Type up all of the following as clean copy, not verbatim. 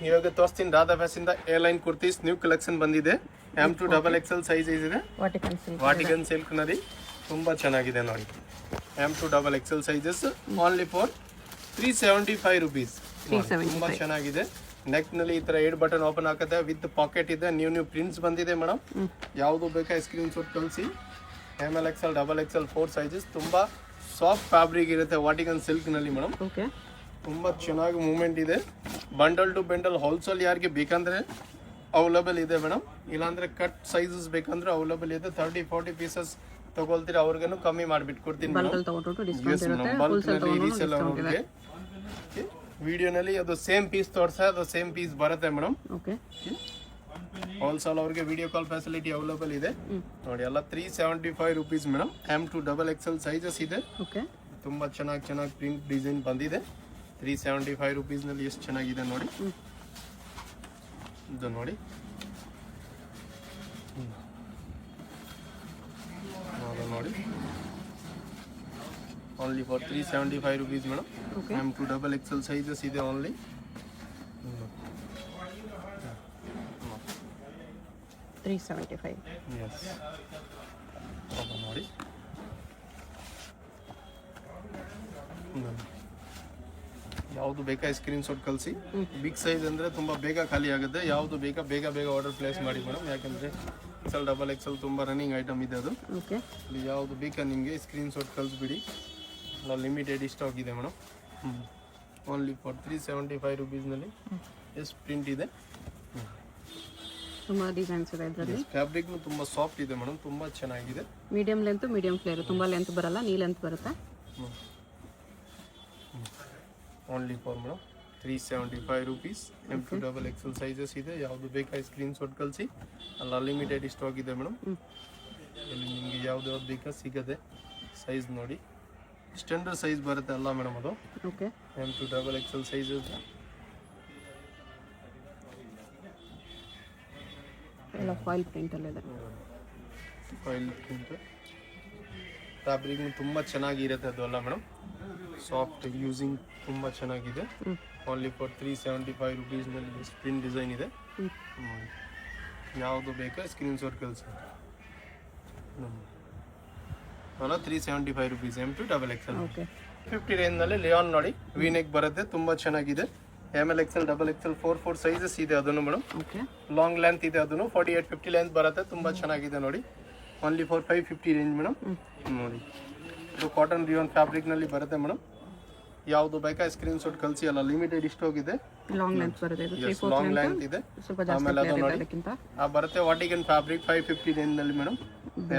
ಇವಾಗ ತೋರಿಸ್ತೀನಿ Radha fashion A line kurtis new collection ಬಂದಿದೆ. M2 XXL ಸೈಜ್ ಇದೆ. ವಾಟಿಕನ್ ಸಿಲ್ಕ್ ನಲ್ಲಿ ತುಂಬಾ ಚೆನ್ನಾಗಿದೆ ನೋಡಿ. M2 XXL sizes only for 375 rupees. ತುಂಬಾ ಚೆನ್ನಾಗಿದೆ. ನೆಕ್ ನಲ್ಲಿ ಈ ತರ 8 ಬಟನ್ ಓಪನ್ ಆಗುತ್ತೆ ವಿತ್ ಪಾಕೆಟ್ ಇದೆ. ನ್ಯೂ ಪ್ರಿಂಟ್ಸ್ ಬಂದಿದೆ ಮೇಡಮ್. ಯಾವುದು ಬೇಕಾ ಸ್ಕ್ರೀನ್ ಶಾಟ್ ಕಳಿಸಿ. ML XL XXL 4 ಸೈಜಸ್ ತುಂಬಾ ಸಾಫ್ಟ್ ಫ್ಯಾಬ್ರಿಕ್ ಇರುತ್ತೆ ವಾಟಿಕನ್ ಸಿಲ್ಕ್ ನಲ್ಲಿ ಮೇಡಮ್. ತುಂಬಾ ಚೆನ್ನಾಗಿ ಮೂವ್ಮೆಂಟ್ ಇದೆ. ಬಂಡಲ್ ಟು ಬಂಡಲ್ ಹೋಲ್ಸೇಲ್ ಯಾರಿಗೆ ಬೇಕಂದ್ರೆ ಅವೈಲೇಬಲ್ ಇದೆ ಮೇಡಮ್. ಇಲ್ಲಾಂದ್ರೆ ಕಟ್ ಸೈಜಸ್ ಬೇಕಂದ್ರೆ ಅವೈಲೇಬಲ್ ಇದೆ. 30-40 ಪೀಸಸ್ ತಗೊಳ್ತೀರಾ ಅವ್ರಿಗೇನು ಕಮ್ಮಿ ಮಾಡಿಬಿಟ್ಟು ಕೊಡ್ತೀನಿ ಅವ್ರಿಗೆ. ವಿಡಿಯೋನಲ್ಲಿ ಅದು ಸೇಮ್ ಪೀಸ್ ತೋರಿಸ ಅದು ಸೇಮ್ ಪೀಸ್ ಬರುತ್ತೆ ಮೇಡಮ್. ಹೋಲ್ಸೇಲ್ ಅವ್ರಿಗೆ ವಿಡಿಯೋ ಕಾಲ್ ಫೆಸಿಲಿಟಿ ಅವೈಲೇಬಲ್ ಇದೆ ನೋಡಿ. ಎಲ್ಲ 375 rupees madam. M2 XXL sizes ಇದೆ. ತುಂಬಾ ಚೆನ್ನಾಗಿ ಪ್ರಿಂಟ್ ಡಿಸೈನ್ ಬಂದಿದೆ. 375 rupees ನಲ್ಲಿ ಎಷ್ಟು ಚೆನ್ನಾಗಿದೆ ನೋಡಿ. ಇದು ನೋಡಿ ನೋಡಿ only for 375 rupees madam. M2 XXL sizes ಇದೆ ಓನ್ಲಿ. ಎಸ್ ನೋಡಿ ಯಾವುದು ಬೇಕಾ ಸ್ಕ್ರೀನ್ ಶಾಟ್ ಕಳಿಸಿ. ಬಿಗ್ ಸೈಜ್ ಅಂದರೆ ತುಂಬ ಬೇಗ ಖಾಲಿ ಆಗುತ್ತೆ. ಯಾವುದು ಬೇಕಾ ಬೇಗ ಆರ್ಡರ್ ಪ್ಲೇಸ್ ಮಾಡಿ ಮೇಡಮ್. ಯಾಕಂದರೆ XXL ತುಂಬ ರನ್ನಿಂಗ್ ಐಟಮ್ ಇದೆ ಅದು. ಅಲ್ಲಿ ಯಾವುದು ಬೇಕಾ ನಿಮಗೆ ಸ್ಕ್ರೀನ್ ಶಾಟ್ ಕಳಿಸ್ಬಿಡಿ. ಎಲ್ಲ ಲಿಮಿಟೆಡ್ ಸ್ಟಾಕ್ ಇದೆ ಮೇಡಮ್. ಓನ್ಲಿ ಫಾರ್ 375 rupeesನಲ್ಲಿ ಎಷ್ಟು ಪ್ರಿಂಟ್ ಇದೆ. ತುಂಬಾ ಡಿಸೈನ್ಸ್ ಇದೆ ಇದರಲ್ಲಿ. ಫ್ಯಾಬ್ರಿಕ್ ತುಂಬಾ ಸಾಫ್ಟ್ ಇದೆ ಮೇಡಮ್. ತುಂಬಾ ಚೆನ್ನಾಗಿದೆ. Medium length medium flare. ತುಂಬಾ ಲೆಂತ್ ಬರಲ್ಲ, ನೀ ಲೆಂತ್ ಬರುತ್ತೆ. Only for madam 375 rupees. M2 XXL sizes ಇದೆ. ಯಾವುದು ಬೇಕಾ ಸ್ಕ್ರೀನ್ ಶಾಟ್ ಕಳಿಸಿ. ಅಲ್ಲ ಲಿಮಿಟೆಡ್ ಸ್ಟಾಕ್ ಇದೆ ಮೇಡಮ್. ಇಲ್ಲಿ ನಿಮಗೆ ಯಾವ್ದು ಬೇಕಾ ಸಿಗದೆ. ಸೈಜ್ ನೋಡಿ ಸ್ಟ್ಯಾಂಡರ್ಡ್ ಸೈಜ್ ಬರುತ್ತೆ ಅಲ್ಲ ಮೇಡಮ್ ಅದು. M2 XXL ಸೈಜಸ್ ಎಲ್ಲ ಫಾಯಿಲ್ ಪ್ರಿಂಟ್ ಅಲ್ಲಿ ಇದೆ. ಫಾಯಿಲ್ ಪ್ರಿಂಟ್ ಫ್ಯಾಬ್ರಿಕ್ ತುಂಬ ಚೆನ್ನಾಗಿರುತ್ತೆ ಅದು ಅಲ್ಲ ಮೇಡಮ್. ಸಾಫ್ಟ್ ಯೂಸಿಂಗ್ ತುಂಬ ಚೆನ್ನಾಗಿದೆ. ಓನ್ಲಿ ಫಾರ್ 375 rupees ನಲ್ಲಿ ಪ್ರಿಂಟ್ ಡಿಸೈನ್ ಇದೆ. ಯಾವುದು ಬೇಕಾ ಸ್ಕ್ರೀನ್ ಶಾಟ್ ಕಳಿಸಿ. ಅಲ್ಲ 375 rupees M2 XXL. 50 ರೇಂಜ್ನಲ್ಲಿ ಲಿಯಾನ್ ನೋಡಿ ವಿ ನೆಕ್ ಬರುತ್ತೆ. ತುಂಬ ಚೆನ್ನಾಗಿದೆ. ML XL XXL 4 ಸೈಜಸ್ ಇದೆ ಅದನ್ನು ಮೇಡಮ್. ಲಾಂಗ್ ಲೆಂತ್ ಇದೆ ಅದನ್ನು 48-50 ಲೆಂತ್ ಬರುತ್ತೆ. ತುಂಬ ಚೆನ್ನಾಗಿದೆ ನೋಡಿ. Only for 550 range madam. ನೋಡಿ ಇದು ಕಾಟನ್ ರಿಯಾನ್ ಫ್ಯಾಬ್ರಿಕ್ನಲ್ಲಿ ಬರುತ್ತೆ ಮೇಡಮ್. ಯಾವುದು ಬೇಕಾ ಸ್ಕ್ರೀನ್ ಶಾಟ್ ಕಳಿಸಿ. ಅಲ್ಲ ಲಿಮಿಟೆಡ್ ಸ್ಟಾಕ್ ಇದೆ. ಲಾಂಗ್ ಲೆಂತ್ ಬರುತ್ತೆ. ಲಾಂಗ್ ಲೆಂತ್ ಇದೆ. ಆಮೇಲೆ ಅದು ನೋಡಿ ಬರುತ್ತೆ ವಾಟಿಕನ್ ಫ್ಯಾಬ್ರಿಕ್ 550 ರೇಂಜ್ನಲ್ಲಿ madam.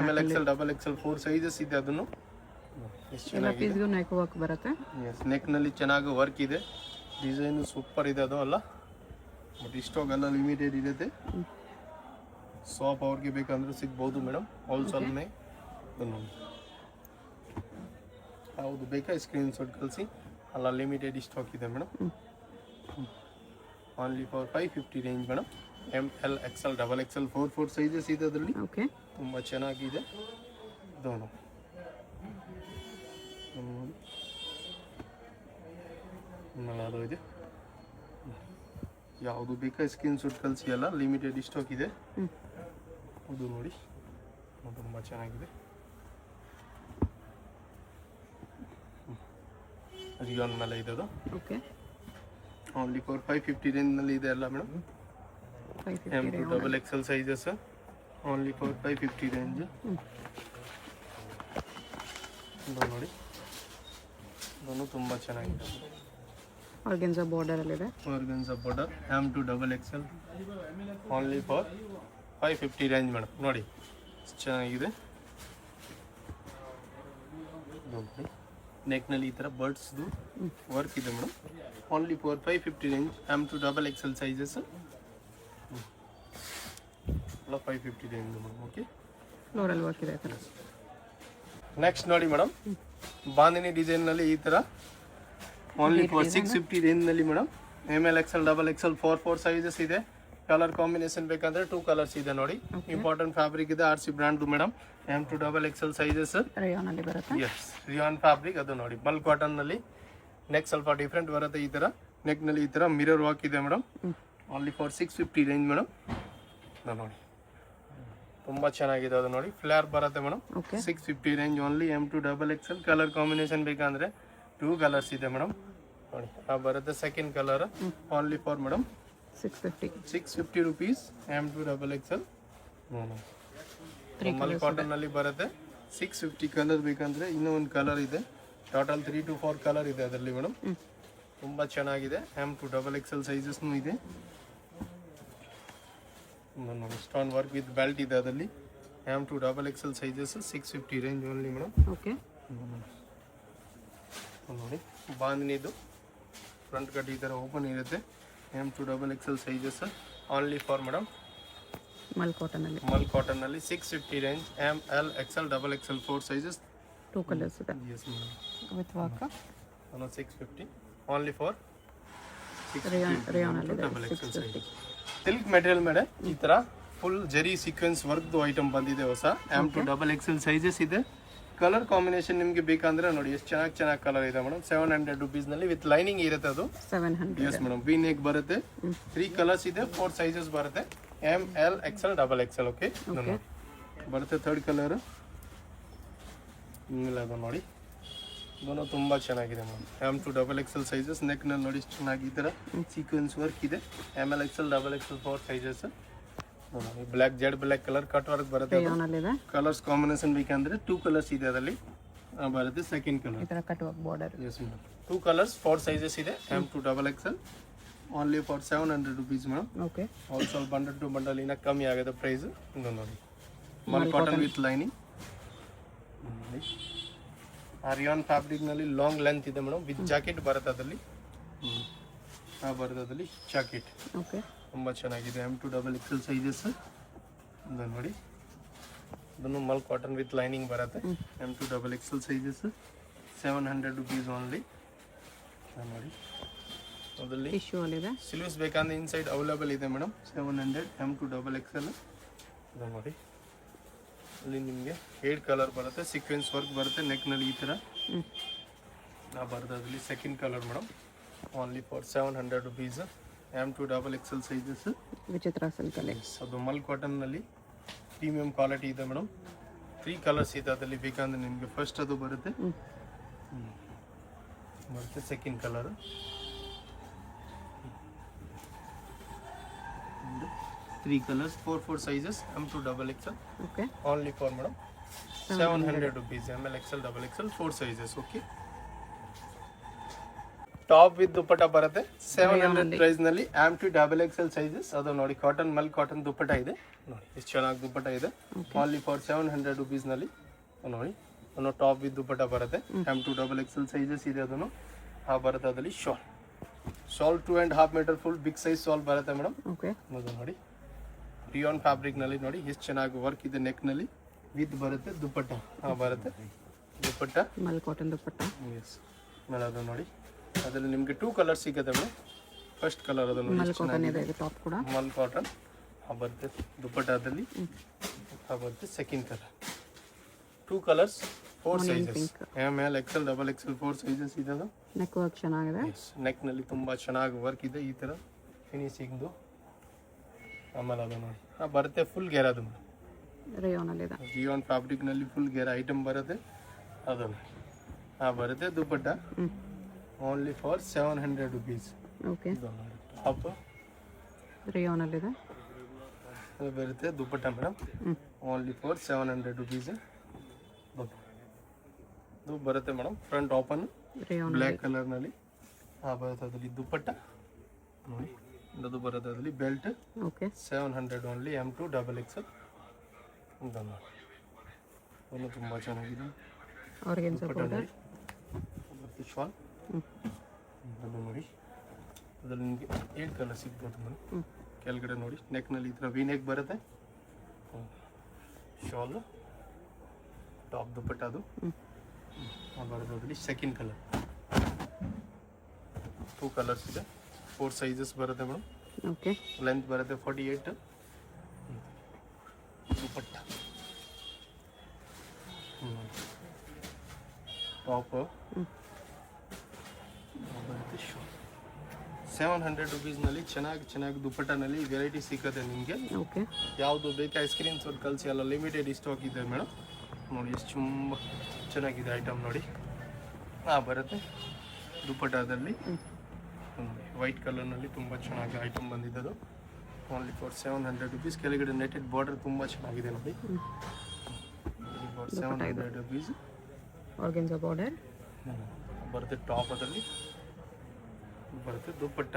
ML XL XXL 4 sizes ಇದೆ ಅದನ್ನು. ಎಲ್ಲ ಪೀಸ್ಗೂ ನೆಕ್ ವರ್ಕ್ ಬರುತ್ತೆ. ನೆಕ್ನಲ್ಲಿ ಚೆನ್ನಾಗಿ ವರ್ಕ್ ಇದೆ. ಡಿಸೈನು ಸೂಪರ್ ಇದೆ ಅದು ಅಲ್ಲ. ಬಟ್ ಸ್ಟಾಕ್ ಎಲ್ಲ ಲಿಮಿಟೆಡ್ ಇರುತ್ತೆ. ಶಾಪ್ ಅವ್ರಿಗೆ ಬೇಕಂದ್ರೆ ಸಿಗ್ಬೋದು ಮೇಡಮ್. ಹೋಲ್ಸೇಲ್ನೇ ಯಾವುದು ಬೇಕಾ ಸ್ಕ್ರೀನ್ ಶಾಟ್ ಕಳಿಸಿ. ಅಲ್ಲ ಲಿಮಿಟೆಡ್ ಸ್ಟಾಕ್ ಇದೆ madam. Only for 550 range madam. ML XL XXL 4 sizes ಇದೆ ಅದರಲ್ಲಿ. ತುಂಬ ಚೆನ್ನಾಗಿದೆ. ಅದು ಇದೆ. ಯಾವುದು ಬೇಕಾ ಸ್ಕ್ರೀನ್ ಶಾಟ್ ಕಳಿಸಿ. ಅಲ್ಲ ಲಿಮಿಟೆಡ್ ಸ್ಟಾಕ್ ಇದೆ. ಅದು ನೋಡಿ ತುಂಬ ಚೆನ್ನಾಗಿದೆ. ರಿಯಾನ್ ಮೇಲೆ ಇದೆ ಅದು. ಓನ್ಲಿ ಫಾರ್ 550 ರೇಂಜ್ನಲ್ಲಿ ಇದೆ ಅಲ್ಲ madam. M2 XXL sizes only for 550 range. ನೋಡಿ ಅದನ್ನು ತುಂಬ ಚೆನ್ನಾಗಿದೆ. ಆರ್ಗನ್ಸಾ ಬಾರ್ಡರ್ ಅಲ್ಲಿ ಇದೆ. Organza border M2 XXL only for 550 range madam. ನೋಡಿ ಚೆನ್ನಾಗಿದೆ. ನೆಕ್ನಲ್ಲಿ ಈ ಥರ ಬರ್ಡ್ಸ್ದು ವರ್ಕ್ ಇದೆ madam. Only for 550 range. M2 XXL sizes ಎಲ್ಲ 550 range madam. Okay floral work ಇದೆ. ನೆಕ್ಸ್ಟ್ ನೋಡಿ ಮೇಡಮ್ ಬಾಂದಿನಿ ಡಿಸೈನ್ನಲ್ಲಿ ಈ ಥರ ಓನ್ಲಿ ಫಾರ್ 650 ರೇಂಜ್ನಲ್ಲಿ madam. ML XL XXL 4 sizes ಇದೆ. ಕಲರ್ ಕಾಂಬಿನೇಷನ್ ಬೇಕಂದ್ರೆ 2 ಕಲರ್ಸ್ ಇದೆ ನೋಡಿ. ಇಂಪಾರ್ಟೆಂಟ್ ಫ್ಯಾಬ್ರಿಕ್ ಇದೆ. RC brand madam. M2 XXL sizes rayon ಅಲ್ಲಿ ಬರುತ್ತೆ. ಎಸ್ ರಿಯಾನ್ ಫ್ಯಾಬ್ರಿಕ್ ಅದು ನೋಡಿ. ಬಲ್ಕ್ ಕಾಟನ್ ನಲ್ಲಿ ನೆಕ್ ಸ್ವಲ್ಪ ಡಿಫ್ರೆಂಟ್ ಬರುತ್ತೆ. ಈ ತರ ನೆಕ್ನಲ್ಲಿ ಈ ಥರ ಮಿರರ್ ವಾಕ್ ಇದೆ madam. Only for 650 range madam. ನೋಡಿ ತುಂಬ ಚೆನ್ನಾಗಿದೆ ಅದು ನೋಡಿ. ಫ್ಲೇರ್ ಬರುತ್ತೆ madam. Okay 650 range only. M2XXL. Colour combination ಬೇಕಂದ್ರೆ 2 ಕಲರ್ಸ್ ಇದೆ ಮೇಡಮ್. ನೋಡಿ ಬರುತ್ತೆ second colour. Only for madam 650 rupees. M2XXL. Mul cotton ನಲ್ಲಿ ಬರುತ್ತೆ 650. ಕಲರ್ ಬೇಕಂದ್ರೆ ಇನ್ನೂ ಒಂದು ಕಲರ್ ಇದೆ. ಟೋಟಲ್ 3 to 4 ಕಲರ್ ಇದೆ ಅದರಲ್ಲಿ ಮೇಡಮ್. ತುಂಬ ಚೆನ್ನಾಗಿದೆ. M2XXL ಸೈಜಸ್ನು ಇದೆ. ಸ್ಟೋನ್ ವರ್ಕ್ ವಿತ್ ಬೆಲ್ಟ್ ಇದೆ ಅದರಲ್ಲಿ. M2XXL sizes 650 range only madam. Okay ನೋಡಿ ಬಾಂದಿನಿದು ಫ್ರಂಟ್ ಕಟ್ ಈ ಥರ ಓಪನ್ ಇರುತ್ತೆ. M2XXL sizes only for madam mul cotton ನಲ್ಲಿ 650 range. ML XL XXL 4 sizes. 2 colours ಇದೆ ಎಸ್ ಮೇಡಮ್. ವಿತ್ ವಾಕ್ 650 ಓನ್ಲಿ ಫಾರ್ ರೇಯಾನ್ ಅಲ್ಲಿ XXL ಸೈಜ್. ಸಿಲ್ಕ್ ಮೆಟೀರಿಯಲ್ ಮೇಲೆ ಈ ತರ ಫುಲ್ ಜರಿ ಸೀಕ್ವೆನ್ಸ್ ವರ್ಕ್ ಐಟಮ್ ಬಂದಿದೆ ಹೊಸ. M2XXL ಸೈಜಸ್ ಇದೆ. ಕಲರ್ ಕಾಂಬಿನೇಷನ್ ನಿಮಗೆ ಬೇಕಂದ್ರೆ ನೋಡಿ ಎಷ್ಟು ಚೆನ್ನಾಗಿ ಕಲರ್ ಇದೆ ಮೇಡಮ್. 700 ರುಪೀಸ್ ನಲ್ಲಿ ವಿತ್ ಲೈನಿಂಗ್ ಇರುತ್ತೆ ಅದು. 700 ಎಸ್ ಮೇಡಮ್. ವಿ ನೆಕ್ ಬರುತ್ತೆ. 3 ಕಲರ್ಸ್ ಇದೆ. 4 ಸೈಜಸ್ ಬರುತ್ತೆ. ML XL XXL. ಓಕೆ ಬರುತ್ತೆ. ಥರ್ಡ್ ಕಲರ್ ಹಿಂಗಿಲ್ಲ ಅದು ನೋಡಿ. ಇದನ್ನು ತುಂಬ ಚೆನ್ನಾಗಿದೆ ಮೇಡಮ್. M2XXL sizes. ನೆಕ್ ನಲ್ಲಿ ನೋಡಿ ಎಷ್ಟು ಚೆನ್ನಾಗಿ ಈ ಥರ ಸೀಕ್ವೆನ್ಸ್ ವರ್ಕ್ ಇದೆ. ML XL XXL 4 sizes. Black Z black colour cut work ಬರುತ್ತೆ. ಕಲರ್ಸ್ ಕಾಂಬಿನೇಷನ್ ಬೇಕಂದ್ರೆ 2 ಕಲರ್ಸ್ ಇದೆ ಅದರಲ್ಲಿ ಬರುತ್ತೆ. ಸೆಕೆಂಡ್ ಕಲರ್ ಈ ತರ cut work border. Yes madam. 2 colours 4 sizes ಇದೆ. M2XXL only for 700 rupees madam. Okay also bundle to bundle ಇನ್ನ ಕಮ್ಮಿ ಆಗುತ್ತೆ ಪ್ರೈಸ್. ಇದು ನೋಡಿ mul cotton with lining. Rayon fabric ನಲ್ಲಿ ಲಾಂಗ್ ಲೆಂತ್ ಇದೆ ಮೇಡಮ್. ವಿತ್ ಜಾಕೆಟ್ ಬರುತ್ತೆ ಅದರಲ್ಲಿ. ಬರುತ್ತೆ ಅದರಲ್ಲಿ ಜಾಕೆಟ್. ಓಕೆ ತುಂಬ ಚೆನ್ನಾಗಿದೆ. M2XXL sizes. ಇದು ನೋಡಿ ಇದನ್ನು ಮಲ್ ಕಾಟನ್ ವಿತ್ ಲೈನಿಂಗ್ ಬರುತ್ತೆ. M2XXL sizes 700 rupees only. ನೋಡಿ ಅದರಲ್ಲಿ ಟಿಶ್ಯೂ ಅಲ್ಲಿ ಇದೆ. ಸಿಲ್ವರ್ಸ್ ಬೇಕಂದ್ರೆ ಇನ್ಸೈಡ್ ಅವೈಲೇಬಲ್ ಇದೆ ಮೇಡಮ್. 700 M2XXL. ಇದು ನೋಡಿ ಅಲ್ಲಿ ನಿಮಗೆ 8 ಕಲರ್ ಬರುತ್ತೆ. ಸೀಕ್ವೆನ್ಸ್ ವರ್ಕ್ ಬರುತ್ತೆ. ನೆಕ್ನಲ್ಲಿ ಈ ಥರ ಬರುತ್ತೆ ಅದರಲ್ಲಿ. Second colour madam. Only for 700 rupees. M2XXL sizes. ವಿಚಿತ್ರ ಸಿಲ್ಕ್ ಅಲ್ಲಿ. ಅದು ಮಲ್ ಕಾಟನ್ ನಲ್ಲಿ ಪ್ರೀಮಿಯಂ ಕ್ವಾಲಿಟಿ ಇದೆ ಮೇಡಮ್. 3 ಕಲರ್ಸ್ ಇದೆ ಅದರಲ್ಲಿ. ಬೇಕಂದ್ರೆ ನಿಮಗೆ ಫಸ್ಟ್ ಅದು ಬರುತ್ತೆ. ಬರುತ್ತೆ second colour. 3 colours 4 sizes. M2XXL. Okay only for madam 700 rupees. ML XL XXL 4 sizes. Okay top with dupatta ಬರುತ್ತೆ 700 ಪ್ರೈಸ್ ನಲ್ಲಿ. M2XXL sizes. ಅದು ನೋಡಿ ಕಾಟನ್ ಮಲ್ ಕಾಟನ್ ದುಪ್ಪಟ್ಟ ಇದೆ. ನೋಡಿ ಎಷ್ಟು ಚೆನ್ನಾಗಿ ದುಪ್ಪಟ್ಟ ಇದೆ. ಓನ್ಲಿ ಫಾರ್ 700 ರುಪೀಸ್ ನಲ್ಲಿ. ನೋಡಿ ಅದನ್ನು ಟಾಪ್ ವಿತ್ ದುಪ್ಪಟ್ಟ ಬರುತ್ತೆ. M2XXL ಸೈಜಸ್ ಇದೆ. ಅದನ್ನು ಬರುತ್ತೆ ಅದರಲ್ಲಿ. Shawl 2.5 metre full big size shawl ಬರುತ್ತೆ ಮೇಡಮ್. ಓಕೆ ಅದು ನೋಡಿ ರಿಯಾನ್ ಫ್ಯಾಬ್ರಿಕ್ ನಲ್ಲಿ ನೋಡಿ ಎಷ್ಟು ಚೆನ್ನಾಗಿ ವರ್ಕ್ ಇದೆ. ನೆಕ್ ನಲ್ಲಿ ವಿತ್ ಬರುತ್ತೆ ದುಪ್ಪಟ್ಟ. ಬರುತ್ತೆ ದುಪ್ಪಟ್ಟ ಮಲ್ ಕಾಟನ್ ದುಪ್ಪಟ್ಟ. ಎಸ್ ಮೇಲೆ ಅದು ನೋಡಿ ಅದರಲ್ಲಿ ನಿಮಗೆ 2 ಕಲರ್ ಸಿಗುತ್ತೆ ಮೇಡಮ್. ಫಸ್ಟ್ ಕಲರ್ ಅದು ನೋಡಿ ಮಲ್ ಕಾಟನ್ ಇದೆ. ಟಾಪ್ ಕೂಡ ಮಲ್ ಕಾಟನ್ ಬರುತ್ತೆ ದುಪ್ಪಟ್ಟದಲ್ಲಿ. ಬರುತ್ತೆ second colour. 2 colours 4 sizes. ML XL XXL 4 sizes ಇದೆ. ಅದು ನೆಕ್ ವರ್ಕ್ ಚೆನ್ನಾಗಿದೆ. ನೆಕ್ ನಲ್ಲಿ ತುಂಬಾ ಚೆನ್ನಾಗಿ ವರ್ಕ್ ಇದೆ ಈ ತರ ಫಿನಿಶಿಂಗ್ದು. ಆಮೇಲೆ ಅದು ನೋಡಿ ಬರುತ್ತೆ ಫುಲ್ ಗೇರ್. ಅದು ರೇಯಾನ್ ಅಲ್ಲಿ ಇದೆ. ರಿಯಾನ್ ಫ್ಯಾಬ್ರಿಕ್ ನಲ್ಲಿ ಫುಲ್ ಗೇರ್ ಐಟಮ್ ಬರುತ್ತೆ. ಅದು ಬರುತ್ತೆ dupatta. Only for 700 rupees. Okay top rayon ಅಲ್ಲಿ ಇದೆ. ಅದು ಬರುತ್ತೆ dupatta madam. Only for 700 rupees. ಇದು ಬರುತ್ತೆ madam front open rayon black colour ನಲ್ಲಿ. ಬರುತ್ತೆ ಅದರಲ್ಲಿ ದುಪ್ಪಟ್ಟ ನೋಡಿ. ಅದು ಬರುತ್ತೆ ಅದರಲ್ಲಿ ಬೆಲ್ಟ್. Okay 700 only. M2XXL. ಅದು ತುಂಬ ಚೆನ್ನಾಗಿದೆ. Organza border. ಶಾಲ್ ಅದು ನೋಡಿ ಅದರಲ್ಲಿ ನಿಮಗೆ 8 ಕಲರ್ ಸಿಗ್ಬೋದು ಮೇಡಮ್. ಕೆಳಗಡೆ ನೋಡಿ ನೆಕ್ನಲ್ಲಿ ಈ ಥರ ವಿ ನೆಕ್ ಬರುತ್ತೆ. ಶಾಲ್ ಟಾಪ್ ದುಪ್ಪಟ್ಟ ಅದು ಬರುತ್ತೆ ಅದರಲ್ಲಿ. ಸೆಕೆಂಡ್ ಕಲರ್ 2 ಕಲರ್ಸ್ ಇದೆ. 4 ಸೈಜಸ್ ಬರುತ್ತೆ ಮೇಡಮ್. ಓಕೆ ಲೆಂತ್ ಬರುತ್ತೆ 48. ದುಪ್ಪಟ್ಟ ಟಾಪ್ ಬರುತ್ತೆ. 700 ರುಪೀಸ್ನಲ್ಲಿ ಚೆನ್ನಾಗಿ ದುಪ್ಪಟ್ಟನಲ್ಲಿ ವೆರೈಟಿ ಸಿಗುತ್ತೆ ನಿಮಗೆ. ಓಕೆ. ಯಾವುದು ಬೇಕಾ ಸ್ಕ್ರೀನ್ ಶಾಟ್ ಕಳಿಸಿ, ಎಲ್ಲ ಲಿಮಿಟೆಡ್ ಸ್ಟಾಕ್ ಇದೆ ಮೇಡಮ್. ನೋಡಿ ಎಷ್ಟು ತುಂಬ ಚೆನ್ನಾಗಿದೆ ಐಟಮ್ ನೋಡಿ. ಬರುತ್ತೆ ದುಪ್ಪಟ್ಟದಲ್ಲಿ ವೈಟ್ ಕಲರ್ನಲ್ಲಿ ತುಂಬ ಚೆನ್ನಾಗಿ ಐಟಮ್ ಬಂದಿದ್ದು. Only for 700 rupees. ಕೆಳಗಡೆ ನೆಟೆಡ್ ಬಾರ್ಡರ್ ತುಂಬ ಚೆನ್ನಾಗಿದೆ ನೋಡಿ. ಫಾರ್ 700 ರುಪೀಸ್ ಆರ್ಗೆನ್ಜಾ ಬಾರ್ಡರ್ ಬರುತ್ತೆ. ಟಾಪದಲ್ಲಿ ಬರುತ್ತೆ dupatta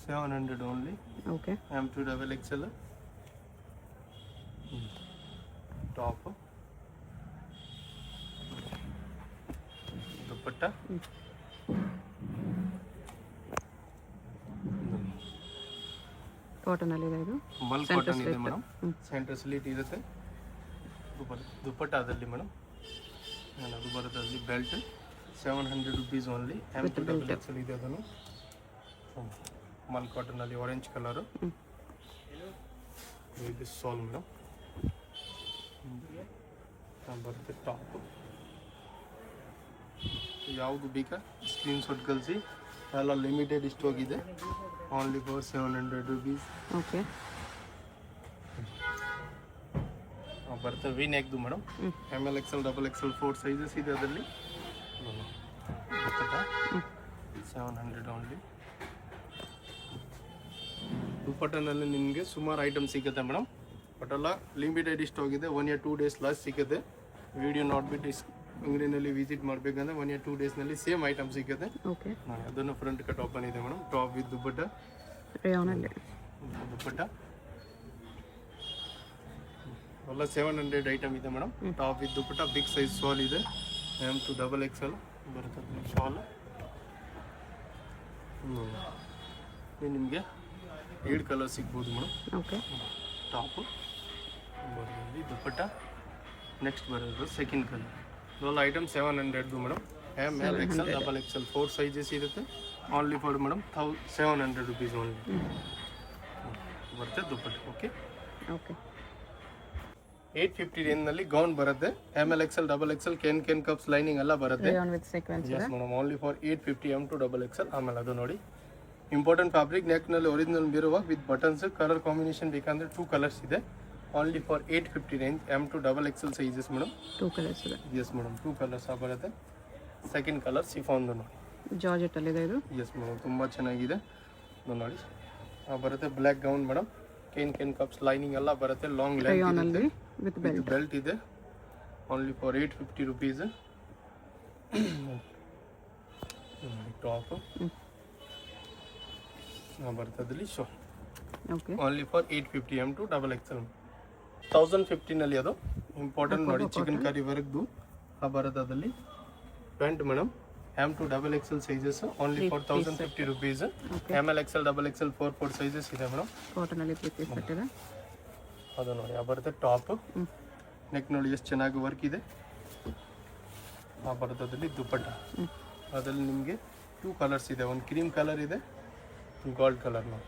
700 only. Okay. M2 double XL top dupatta. Cotton ಅಲ್ಲಿ ಇದೆ ಇದು. ಮಲ್ ಕಾಟನ್ ಇದೆ ಮೇಡಮ್. ಸೆಂಟರ್ ಸ್ಲಿಟ್ ಇರುತ್ತೆ. ದುಪ್ಪಟ್ಟದಲ್ಲಿ ಮೇಡಮ್ ಅದು ಬರುತ್ತೆ. ಅಲ್ಲಿ belt 700 rupees only. M2 double XL ಇದೆ ಅದನ್ನು. ಮಲ್ ಕಾಟನಲ್ಲಿ ಆರೆಂಜ್ ಕಲರು. ಇದು ಸಾಲ್ ಮೇಡಮ್ ಬರುತ್ತೆ. ಟಾಪ್ ಯಾವುದು ಬೇಕಾ ಸ್ಕ್ರೀನ್ ಶಾಟ್ ಕಳಿಸಿ, ಎಲ್ಲ ಲಿಮಿಟೆಡ್ ಸ್ಟಾಕ್ ಇದೆ. Only for 700 rupees. ಓಕೆ. ಬರುತ್ತೆ ವಿ ನೆಕ್ದು madam. ML XL double XL 4 sizes ಇದೆ ಅದರಲ್ಲಿ. 700 ಓನ್ಲಿ. ದುಪ್ಪಟ್ಟನಲ್ಲಿ ನಿಮಗೆ ಸುಮಾರು ಐಟಮ್ ಸಿಗುತ್ತೆ ಮೇಡಮ್. ಬಟ್ ಎಲ್ಲ ಲಿಮಿಟೆಡ್ ಸ್ಟಾಕ್ ಇದೆ. 1 or 2 ಡೇಸ್ ಲಾಸ್ಟ್ ಸಿಗುತ್ತೆ. ವಿಡಿಯೋ ನೋಡ್ಬಿಟ್ಟು ಅಂಗಡಿನಲ್ಲಿ ವಿಸಿಟ್ ಮಾಡಬೇಕಂದ್ರೆ 1 or 2 ಡೇಸ್ನಲ್ಲಿ ಸೇಮ್ ಐಟಮ್ ಸಿಗುತ್ತೆ. ಓಕೆ. ಅದನ್ನು ಫ್ರಂಟ್ ಕಟ್ ಓಪನ್ ಇದೆ ಮೇಡಮ್. ಟಾಪ್ ವಿತ್ ದುಪ್ಪಟ್ಟ ರೇಯಾನಲ್ಲಿ ದುಪ್ಪಟ್ಟ ಎಲ್ಲ 700 ಐಟಮ್ ಇದೆ madam. Top with dupatta big size shawl ಇದೆ. M2 ಡಬಲ್ XL ಬರುತ್ತೆ ಶಾಲ್. ನಿಮಗೆ 8 ಕಲರ್ ಸಿಗ್ಬೋದು ಮೇಡಮ್. ಓಕೆ. ಟಾಪು ಬರೋದು ದುಪ್ಪಟ್ಟ. ನೆಕ್ಸ್ಟ್ ಬರೋದು ಸೆಕೆಂಡ್ ಕಲರ್. ಇದೆಲ್ಲ item 700 madam. ML XL double XL 4 sizes ಇರುತ್ತೆ. Only for madam 700 rupees only ಬರುತ್ತೆ ದುಪ್ಪಟ್ಟ. ಓಕೆ. ಓಕೆ. 850 ರೇಂಜ್ನಲ್ಲಿ ಗೌನ್ ಬರುತ್ತೆ. ML XL ಡಬಲ್ XL ಕೆನ್ ಕಪ್ಸ್ ಲೈನಿಂಗ್ ಎಲ್ಲ ಬರುತ್ತೆ. ರೇಯಾನ್ ವಿತ್ ಸೀಕ್ವೆನ್ಸ್ ಇದೆ. Yes madam. Only for 850 M2 double XL. ಆಮೇಲೆ ಅದು ನೋಡಿ ಇಂಪಾರ್ಟೆಂಟ್ ಫ್ಯಾಬ್ರಿಕ್. ನೆಕ್ನಲ್ಲಿ ಒರಿಜಿನಲ್ ಬೀರುವ ವಿತ್ ಬಟನ್ಸ್. ಕಲರ್ ಕಾಂಬಿನೇಷನ್ ಬೇಕಂದ್ರೆ 2 ಕಲರ್ಸ್ ಇದೆ. Only for 850 range. M2 double XL sizes madam. 2 colours ಇದೆ. Yes madam. 2 ಕಲರ್ಸ್ ಬರುತ್ತೆ. ಸೆಕೆಂಡ್ ಕಲರ್ ಸಿಫಾನ್ದು ನೋಡಿ. ಜಾರ್ಜೆಟ್ ಅಲ್ಲಿ ಇದೆ ಇದು. Yes madam. ತುಂಬ ಚೆನ್ನಾಗಿದೆ ನೋಡಿ. ಬರುತ್ತೆ ಬ್ಲ್ಯಾಕ್ ಗೌನ್ ಮೇಡಮ್. ಕೆನ್ ಕಪ್ಸ್ ಲೈನಿಂಗ್ ಎಲ್ಲ ಬರುತ್ತೆ. ಲಾಂಗ್ ರೇಯಾನ್ ಲೆಂತ್ ಅಲ್ಲಿ ವಿತ್ ಬೆಲ್ಟ್. ಬೆಲ್ಟ್ ಇದೆ. Only for 850 rupees. ಟಾಪ್ ಬರ್ತದಲ್ಲಿ ಶೋ. Okay. Only for 850 M2 double XL. 1015 ಅದು ಇಂಪಾರ್ಟೆಂಟ್ ನೋಡಿ. ಚಿಕನ್ ಕರಿ ವರ್ಕ್ದು ಬರೋದಲ್ಲಿ pant madam. M2 double XL sizes. Only for 1050 rupees. ML XL double XL 4 sizes ಇದೆ madam. Cotton ಅಲ್ಲಿ 3 piece set ಇದೆ. ಅದು ನೋಡಿ ಬರುತ್ತೆ ಟಾಪ್. ನೆಕ್ ನೋಡಿ ಎಷ್ಟು ಚೆನ್ನಾಗಿ ವರ್ಕ್ ಇದೆ. ಬರೋದಲ್ಲಿ ದುಪ್ಪಟ್ಟ. ಅದರಲ್ಲಿ ನಿಮಗೆ 2 ಕಲರ್ಸ್ ಇದೆ. ಒಂದು ಕ್ರೀಮ್ ಕಲರ್ ಇದೆ, ಗೋಲ್ಡ್ ಕಲರ್ ನೋಡಿ.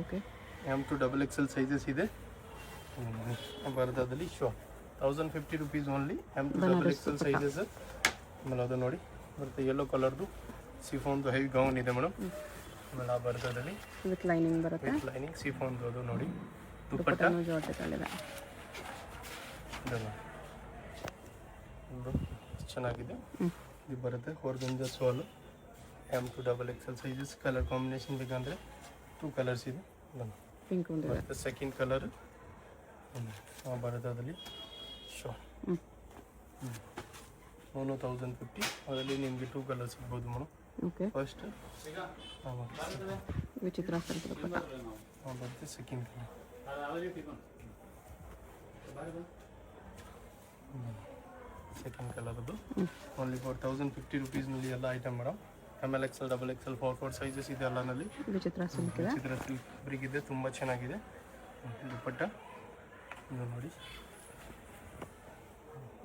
Okay. M2 double XL sizes ಇದೆ. ಬರೋದಲ್ಲಿ ಶೋ 1050 rupees only. M2 double XL sizes. ಆಮೇಲೆ ಅದು ನೋಡಿ ಬರುತ್ತೆ ಯೆಲ್ಲೋ ಕಲರ್ದು ಸಿಫೋನ್ದು ಹೆವಿ ಗೌನ್ ಇದೆ ಮೇಡಮ್. ಆಮೇಲೆ ಬರ್ತದಲ್ಲಿ ವಿತ್ ಲೈನಿಂಗ್ ಬರುತ್ತೆ. ಲೈನಿಂಗ್ ಸಿಫೋನ್ದು ಅದು ನೋಡಿ ದುಪ್ಪಟ್ಟ. ಜಾರ್ಜೆಟ್ ಅಲ್ಲಿ ಇದೆ. ಚೆನ್ನಾಗಿದೆ. ಇದು ಬರುತ್ತೆ ಹೊರಗಿಂದ ಸೋಲು. M2 double XL sizes. Colour combination ಬೇಕಂದರೆ 2 ಕಲರ್ಸ್ ಇದೆ. ಪಿಂಕ್ ಒಂದು ಇದೆ. ಸೆಕೆಂಡ್ ಕಲರ್ ಬರೋದಲ್ಲಿ ಶೋ 1050. ಅದರಲ್ಲಿ ನಿಮಗೆ 2 ಕಲರ್ ಸಿಗ್ಬೋದು ಮೇಡಮ್. ಓಕೆ. ಫಸ್ಟ್ ವಿಚಿತ್ರ ಸ್ವಲ್ಪ ದುಪ್ಪಟ್ಟ. ಬರುತ್ತೆ ಸೆಕೆಂಡ್ ಕಲರ್. ಸೆಕೆಂಡ್ ಕಲರ್ದು ಓನ್ಲಿ ಫಾರ್ 1050 ರುಪೀಸ್ನಲ್ಲಿ ಎಲ್ಲ item madam. ML XL double XL 4 sizes ಇದೆ ಎಲ್ಲನಲ್ಲಿ. ವಿಚಿತ್ರ ಸಿಲ್ಕ್ ಇದೆ. ಚಿತ್ರ ಸಿಲ್ಕ್ ಫ್ಯಾಬ್ರಿಕ್ ಇದೆ. ತುಂಬ ಚೆನ್ನಾಗಿದೆ ದುಪ್ಪಟ್ಟ. ಇದು ನೋಡಿ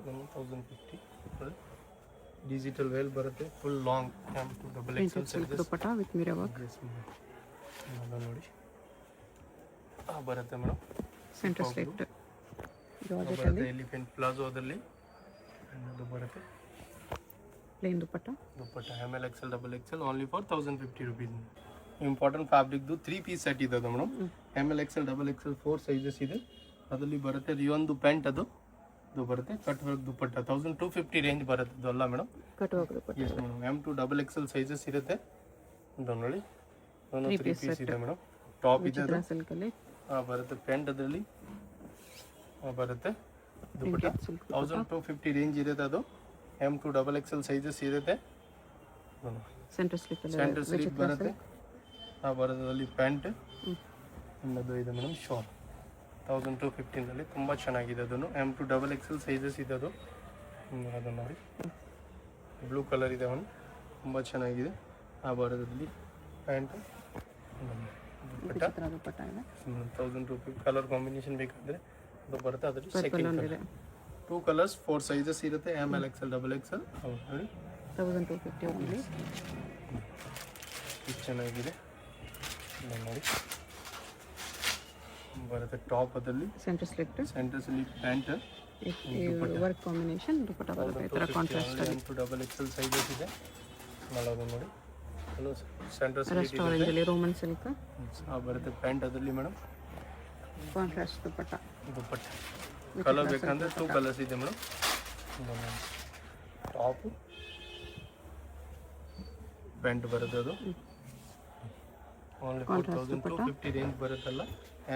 1050. ಡಿಜಿಟಲ್ ವೇಲ್ ಬರುತ್ತೆ. Full long M2 double XL sizes. Dupatta with mirror work. ನೋಡಿ ಬರುತ್ತೆ ಮೇಡಮ್. ಸೆಂಟರ್ ಸ್ಲಿಟ್ ಜಾರ್ಜೆಟ್ ಬರುತ್ತೆ. ಎಲಿಫೆಂಟ್ ಪ್ಲಾಜೋದಲ್ಲಿ ಅದು ಬರುತ್ತೆ. Plain dupatta. Dupatta ML XL double XL only for 1050 rupees. Important ಫ್ಯಾಬ್ರಿಕ್ದು 3 ಪೀಸ್ ಸೆಟ್ ಇದೆ ಅದು madam. ML XL double XL 4 sizes ಇದೆ. ಅದರಲ್ಲಿ ಬರುತ್ತೆ ರಿಯೋನ್ದು ಪ್ಯಾಂಟ್ ಅದು ಬರುತ್ತೆ ಕಟ್ ವರ್ಕ್ ದುಪ್ಪಟ್ಟ 1250 ರೇಂಜ್ ಬರುತ್ತೆ ಅದು ಅಲ್ಲ madam. Cut work dupatta. Yes madam. M2 double XL sizes ಇರುತ್ತೆ. ಇದು ನೋಡಿ 3 ಪೀಸ್ ಇದೆ ಮೇಡಮ್. ಟಾಪ್ ಇದೆ ಅದು ಸಿಲ್ಕ್ ಅಲ್ಲಿ ಬರುತ್ತೆ ಪ್ಯಾಂಟ್ ಅದರಲ್ಲಿ ಬರುತ್ತೆ ದುಪ್ಪಟ್ಟ 1250 ರೇಂಜ್ ಇರುತ್ತೆ ಅದು. M2 ಡಬಲ್ XL ಸೈಜಸ್ ಇರುತ್ತೆ. ಸೆಂಟರ್ ಸ್ಲಿಪ್ ಅಲ್ಲಿ ಸೆಂಟರ್ ಸ್ಲೀವ್ ಬರುತ್ತೆ ಬರೋದ್ರಲ್ಲಿ ಪ್ಯಾಂಟ್ ಇನ್ನದು ಇದೆ ಮೇಡಮ್. ಶಾಲ್ 1215 ತುಂಬ ಚೆನ್ನಾಗಿದೆ ಅದನ್ನು. M2 ಡಬಲ್ XL ಸೈಜಸ್ ಇದೆ ಅದು. ಅದು ನೋಡಿ ಬ್ಲೂ ಕಲರ್ ಇದೆ ಅವನು ತುಂಬ ಚೆನ್ನಾಗಿದೆ. ಬರೋದ್ರಲ್ಲಿ ಪ್ಯಾಂಟ್ ವಿಚಿತ್ರ ದುಪ್ಪಟ್ಟ ಇದೆ. 1000 ಕಲರ್ ಕಾಂಬಿನೇಷನ್ ಬೇಕಾದರೆ ಅದು ಬರುತ್ತೆ. ಅದರಲ್ಲಿ ಸೆಕೆಂಡ್ ಕಲರ್ 2 ಕಲರ್ಸ್ 4 ಸೈಜಸ್ ಇರುತ್ತೆ. ML XL ಡಬಲ್ XL ನೋಡಿ 1250 ಓನ್ಲಿ. ಇದು ಚೆನ್ನಾಗಿದೆ ನೋಡಿ ಬರುತ್ತೆ. ಟಾಪ್ ಅದರಲ್ಲಿ centre slip pant work combination dupatta ಬರುತ್ತೆ ಈ ಥರ ಕಾಂಟ್ರಾಸ್ಟ್ ಅಲ್ಲಿ. M2 ಡಬಲ್ XL ಸೈಜಸ್ ಇದೆ ನೋಡಿ. ಸೆಂಟರ್ ರಸ್ಟ್ ಆರೆಂಜ್ ಅಲ್ಲಿ ರೋಮನ್ ಸಿಲ್ಕ್ ಬರುತ್ತೆ ಪ್ಯಾಂಟ್ ಅದರಲ್ಲಿ ಮೇಡಮ್. ಕಾಂಟ್ರಾಸ್ಟ್ ದುಪ್ಪಟ್ಟ. ಕಲರ್ ಬೇಕಂದ್ರೆ 2 ಕಲರ್ಸ್ ಇದೆ ಮೇಡಮ್. ಟಾಪ್ ಪ್ಯಾಂಟ್ ಬರುತ್ತೆ ಅದು ಓನ್ಲಿ 4250 ರೇಂಜ್ ಬರುತ್ತಲ್ಲ.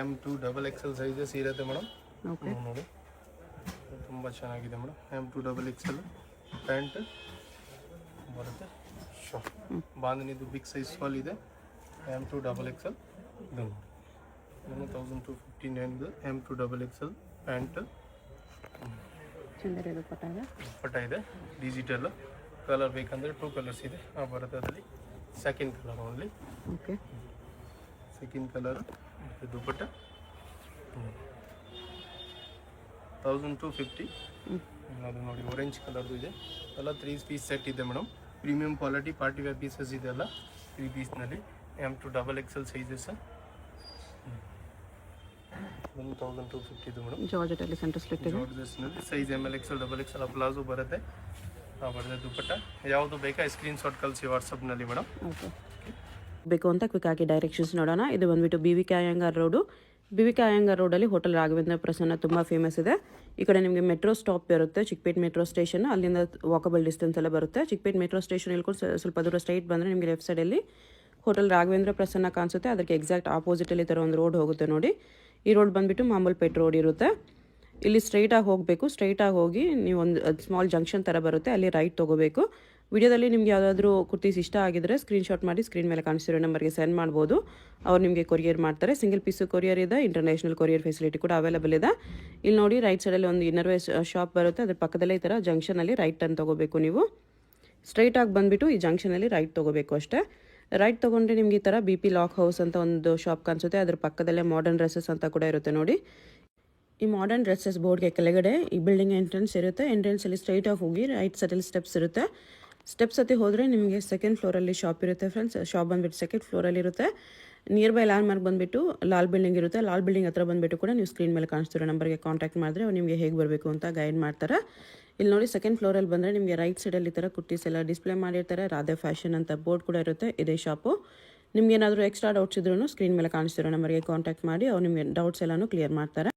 M2 ಡಬಲ್ XL ಸೈಜಸ್ ಇರುತ್ತೆ ಮೇಡಮ್. ನೋಡಿ ತುಂಬ ಚೆನ್ನಾಗಿದೆ madam. M2 double XL pant ಬರುತ್ತೆ. ಶಾಪ್ ಬಾಂಧನಿದು ಬಿಗ್ ಸೈಜ್ ಸ್ವಾಲ್ ಇದೆ. M2 ಡಬಲ್ XL ಇದು 1250 M2 double XL pant Chanderi dupatta ಇದೆ. ಡಿಜಿಟಲ್ ಕಲರ್ ಬೇಕಂದ್ರೆ 2 ಕಲರ್ಸ್ ಇದೆ ಬರುತ್ತೆ ಅದರಲ್ಲಿ. Second colour only. Okay second colour dupatta 1250. ಅದು ನೋಡಿ ಆರೆಂಜ್ ಕಲರ್ದು ಇದೆ ಎಲ್ಲ. 3 ಪೀಸ್ ಸೆಟ್ ಇದೆ madam. Premium quality party wear pieces ಇದೆ ಅಲ್ಲ 3 ಪೀಸ್ನಲ್ಲಿ. M2 ಡಬಲ್ XL ಸೈಜಸ್ 1250 ಇದು ಮೇಡಮ್. ಜಾರ್ಜೆಟ್ ಅಲ್ಲಿ ಸೆಂಟರ್ ಸ್ಲಿಟ್ ಇದೆ. ಜಾರ್ಜೆಟ್ನಲ್ಲಿ size ML XL double XL palazzo ಬರುತ್ತೆ ಬರುತ್ತೆ ದುಪ್ಪಟ್ಟ. ಯಾವುದು ಬೇಕಾ ಸ್ಕ್ರೀನ್ಶಾಟ್ ಕಳಿಸಿ ವಾಟ್ಸಪ್ನಲ್ಲಿ ಮೇಡಮ್. ಓಕೆ ಬೇಕು ಅಂತ ಕ್ವಿಕ್ ಆಗಿ ಡೈರೆಕ್ಷನ್ಸ್ ನೋಡೋಣ. ಇದು ಬಂದ್ಬಿಟ್ಟು BVK Iyengar road. BVK Iyengar ರೋಡಲ್ಲಿ ಹೋಟೆಲ್ ರಾಘವೇಂದ್ರ ಪ್ರಸನ್ನ ತುಂಬ ಫೇಮಸ್ ಇದೆ. ಈ ಕಡೆ ನಿಮಗೆ ಮೆಟ್ರೋ ಸ್ಟಾಪ್ ಇರುತ್ತೆ, ಚಿಕ್ಕಪೇಟ್ ಮೆಟ್ರೋ ಸ್ಟೇಷನ್. ಅಲ್ಲಿಂದ ವಾಕಬಲ್ ಡಿಸ್ಟೆನ್ಸ್ ಎಲ್ಲ ಬರುತ್ತೆ. ಚಿಕ್ಕಪೇಟ್ ಮೆಟ್ರೋ ಸ್ಟೇಷನ್ ಇಳ್ಕೊಂಡು ಸ್ವಲ್ಪ ದೂರ ಸ್ಟ್ರೈಟ್ ಬಂದರೆ ನಿಮಗೆ ಲೆಫ್ಟ್ ಸೈಡಲ್ಲಿ ಹೋಟೆಲ್ ರಾಘವೇಂದ್ರ ಪ್ರಸನ್ನ ಕಾಣಿಸುತ್ತೆ. ಅದಕ್ಕೆ ಎಕ್ಸಾಕ್ಟ್ ಆಪೋಸಿಟಲ್ಲಿ ಥರ ಒಂದು ರೋಡ್ ಹೋಗುತ್ತೆ ನೋಡಿ. ಈ ರೋಡ್ ಬಂದುಬಿಟ್ಟು ಮಾಮೂಲ್ಪೇಟ್ ರೋಡ್ ಇರುತ್ತೆ. ಇಲ್ಲಿ ಸ್ಟ್ರೈಟಾಗಿ ಹೋಗಬೇಕು. ಸ್ಟ್ರೈಟಾಗಿ ಹೋಗಿ ನೀವು ಒಂದು ಸ್ಮಾಲ್ ಜಂಕ್ಷನ್ ಥರ ಬರುತ್ತೆ, ಅಲ್ಲಿ ರೈಟ್ ತೊಗೋಬೇಕು. ವಿಡಿಯೋದಲ್ಲಿ ನಿಮ್ಗೆ ಯಾವುದಾದ್ರೂ ಕುರ್ತೀಸ್ ಇಷ್ಟ ಆಗಿದ್ರೆ ಸ್ಕ್ರೀನ್ಶಾಟ್ ಮಾಡಿ ಸ್ಕ್ರೀನ್ ಮೇಲೆ ಕಾಣಿಸ್ತಿರೋ ನಂಬರ್ಗೆ ಸೆಂಡ್ ಮಾಡ್ಬೋದು. ಅವ್ರು ನಿಮಗೆ ಕೊರಿಯರ್ ಮಾಡ್ತಾರೆ. ಸಿಂಗಲ್ ಪೀಸು ಕೊರಿಯರ್ ಇದೆ. ಇಂಟರ್ನ್ಯಾಷನಲ್ ಕೊರಿಯರ್ ಫೆಸಿಲಿಟಿ ಕೂಡ ಅವೈಲೇಬಲ್ ಇದೆ. ಇಲ್ಲಿ ನೋಡಿ ರೈಟ್ ಸೈಡಲ್ಲಿ ಒಂದು ಇನ್ನರ್ವೇರ್ ಶಾಪ್ ಬರುತ್ತೆ. ಅದ್ರ ಪಕ್ಕದಲ್ಲೇ ಈ ಥರ ಜಂಕ್ಷನಲ್ಲಿ ರೈಟ್ ಟರ್ನ್ ತೊಗೋಬೇಕು. ನೀವು ಸ್ಟ್ರೈಟಾಗಿ ಬಂದುಬಿಟ್ಟು ಈ ಜಂಕ್ಷನಲ್ಲಿ ರೈಟ್ ತೊಗೋಬೇಕು ಅಷ್ಟೇ. ರೈಟ್ ತೊಗೊಂಡ್ರೆ ನಿಮ್ಗೆ ಈ ಥರ BP ಲಾಕ್ ಹೌಸ್ ಅಂತ ಒಂದು ಶಾಪ್ ಕಾಣಿಸುತ್ತೆ. ಅದ್ರ ಪಕ್ಕದಲ್ಲೇ ಮಾಡರ್ನ್ ಡ್ರೆಸ್ಸಸ್ ಅಂತ ಕೂಡ ಇರುತ್ತೆ ನೋಡಿ. ಈ ಮಾಡರ್ನ್ ಡ್ರೆಸ್ಸಸ್ ಬೋರ್ಡ್ಗೆ ಕೆಳಗಡೆ ಈ ಬಿಲ್ಡಿಂಗ್ ಎಂಟ್ರೆನ್ಸ್ ಇರುತ್ತೆ. ಎಂಟ್ರೆನ್ಸಲ್ಲಿ ಸ್ಟ್ರೈಟಾಗಿ ಹೋಗಿ ರೈಟ್ ಸೈಡಲ್ಲಿ ಸ್ಟೆಪ್ಸ್ ಇರುತ್ತೆ. ಸ್ಟೆಪ್ಸ್ ಹತ್ತಿ ಹೋದರೆ ನಿಮಗೆ ಸೆಕೆಂಡ್ ಫ್ಲೋರಲ್ಲಿ ಶಾಪ್ ಇರುತ್ತೆ ಫ್ರೆಂಡ್ಸ್. ಶಾಪ್ ಬಂದುಬಿಟ್ಟು ಸೆಕೆಂಡ್ ಫ್ಲೋರಲ್ಲಿ ಇರುತ್ತೆ. ನಿಯರ್ ಬೈ ಲ್ಯಾಂಡ್ ಮಾರ್ಕ್ ಬಂದುಬಿಟ್ಟು ಲಾಲ್ ಬಿಲ್ಡಿಂಗ್ ಇರುತ್ತೆ. ಲಾಲ್ ಬಿಲ್ಡಿಂಗ್ ಹತ್ರ ಬಂದುಬಿಟ್ಟು ಕೂಡ ನೀವು ಸ್ಕ್ರೀನ್ ಮೇಲೆ ಕಾಣಿಸ್ತಿರೋ ನಂಬರ್ಗೆ ಕಾಂಟ್ಯಾಕ್ಟ್ ಮಾಡಿದ್ರೆ ಅವ್ರು ನಿಮಗೆ ಹೇಗೆ ಬರಬೇಕು ಅಂತ ಗೈಡ್ ಮಾಡ್ತಾರೆ. ಇಲ್ಲಿ ನೋಡಿ ಸೆಕೆಂಡ್ ಫ್ಲೋರಲ್ಲಿ ಬಂದರೆ ನಿಮಗೆ ರೈಟ್ ಸೈಡಲ್ಲಿ ಈ ಥರ ಕುರ್ತೀಸ್ ಎಲ್ಲ ಡಿಸ್ಪ್ಲೇ ಮಾಡಿರ್ತಾರೆ. ರಾಧೆ ಫ್ಯಾಷನ್ ಅಂತ ಬೋರ್ಡ್ ಕೂಡ ಇರುತ್ತೆ. ಇದೇ ಶಾಪು. ನಿಮ್ಗೆ ಏನಾದರೂ ಎಕ್ಸ್ಟ್ರಾ ಡೌಟ್ಸ್ ಇದ್ರೂ ಸ್ಕ್ರೀನ್ ಮೇಲೆ ಕಾಣಿಸ್ತಿರೋ ನಂಬರ್ಗೆ ಕಾಂಟ್ಯಾಕ್ಟ್ ಮಾಡಿ ಅವ್ರು ನಿಮಗೆ ಡೌಟ್ಸ್ ಎಲ್ಲನೂ ಕ್ಲಿಯರ್ ಮಾಡ್ತಾರೆ.